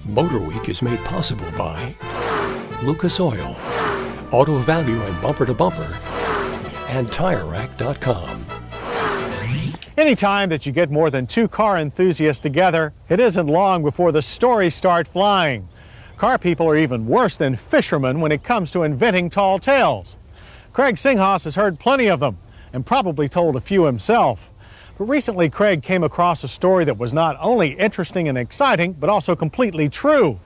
MotorWeek is made possible by Lucas Oil, Auto Value and Bumper to Bumper, and TireRack.com. Anytime that you get more than two car enthusiasts together, it isn't long before the stories start flying. Car people are even worse than fishermen when it comes to inventing tall tales. Craig Singhaus has heard plenty of them and probably told a few himself. But recently, Craig came across a story that was not only interesting and exciting, but also completely true.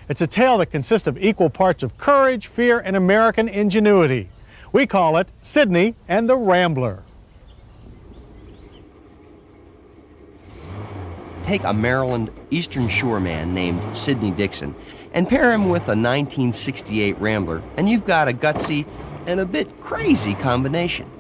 It's a tale that consists of equal parts of courage, fear, and American ingenuity. We call it Sidney and the Rambler. Take a Maryland Eastern Shore man named Sidney Dixon and pair him with a 1968 Rambler, and you've got a gutsy and a bit crazy combination.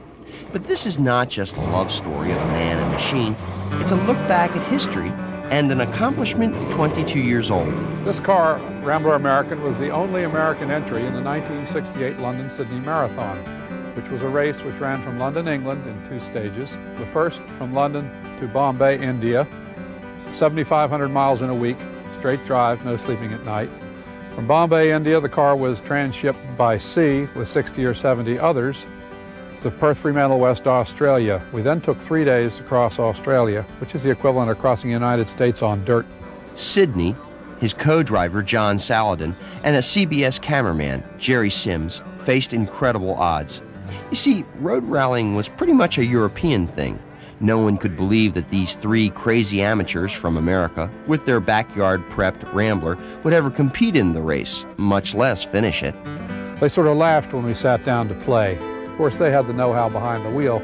But this is not just a love story of a man and machine. It's a look back at history and an accomplishment 22 years old. This car, Rambler American, was the only American entry in the 1968 London-Sydney Marathon, which was a race which ran from London, England in two stages. The first from London to Bombay, India, 7,500 miles in a week, straight drive, no sleeping at night. From Bombay, India, the car was transshipped by sea with 60 or 70 others to Perth, Fremantle, West Australia. We then took 3 days to cross Australia, which is the equivalent of crossing the United States on dirt. Sidney, his co-driver John Saladin, and a CBS cameraman, Jerry Sims, faced incredible odds. You see, road rallying was pretty much a European thing. No one could believe that these three crazy amateurs from America, with their backyard-prepped Rambler, would ever compete in the race, much less finish it. They sort of laughed when we sat down to play. Of course, they had the know-how behind the wheel,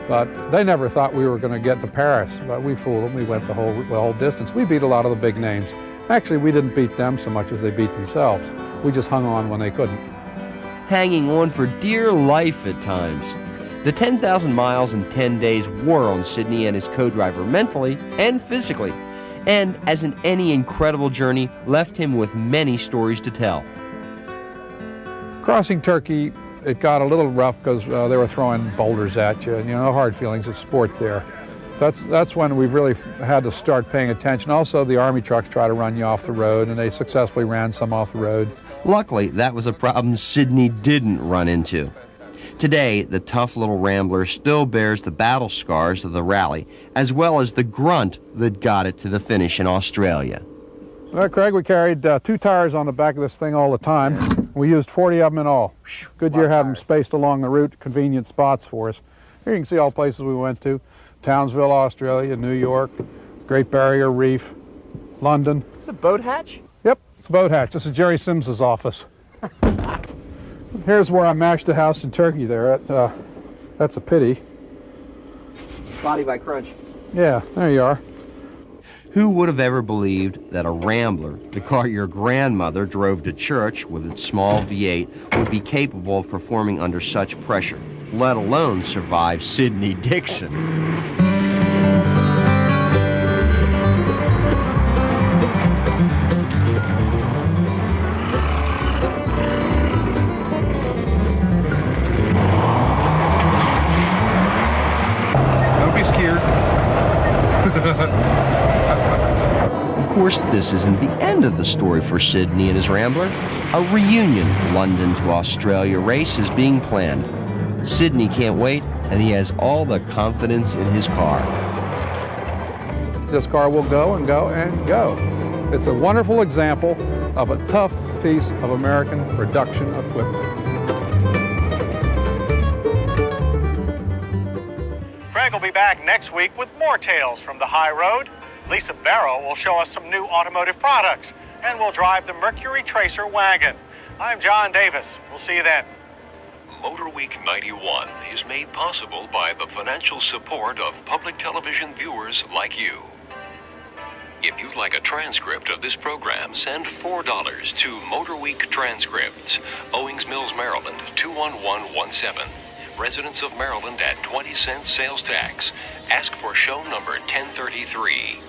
but they never thought we were going to get to Paris. But we fooled them. We went the whole distance. We beat a lot of the big names. Actually, we didn't beat them so much as they beat themselves. We just hung on when they couldn't. Hanging on for dear life at times. The 10,000 miles in 10 days wore on Sidney and his co-driver mentally and physically, and as in any incredible journey, left him with many stories to tell. Crossing Turkey, it got a little rough because they were throwing boulders at you, and no hard feelings, it's sport there. That's when we really had to start paying attention. Also, the Army trucks try to run you off the road, and they successfully ran some off the road. Luckily, that was a problem Sidney didn't run into. Today, the tough little Rambler still bears the battle scars of the rally, as well as the grunt that got it to the finish in Australia. Well, Craig, we carried 2 tires on the back of this thing all the time. We used 40 of them in all. Goodyear had them spaced along the route, convenient spots for us. Here you can see all places we went to. Townsville, Australia, New York, Great Barrier Reef, London. Is it a boat hatch? Yep, it's a boat hatch. This is Jerry Sims's office. Here's where I mashed a house in Turkey there. That's a pity. Body by crunch. Yeah, there you are. Who would have ever believed that a Rambler, the car your grandmother drove to church with its small V8, would be capable of performing under such pressure, let alone survive Sidney Dixon? Of course, this isn't the end of the story for Sidney and his Rambler. A reunion London to Australia race is being planned. Sidney can't wait, and he has all the confidence in his car. This car will go and go and go. It's a wonderful example of a tough piece of American production equipment. Craig will be back next week with more tales from the high road. Lisa Barrow will show us some new automotive products, and we'll drive the Mercury Tracer wagon. I'm John Davis. We'll see you then. MotorWeek 91 is made possible by the financial support of public television viewers like you. If you'd like a transcript of this program, send $4 to MotorWeek Transcripts, Owings Mills, Maryland 21117. Residents of Maryland at 20 cents sales tax. Ask for show number 1033.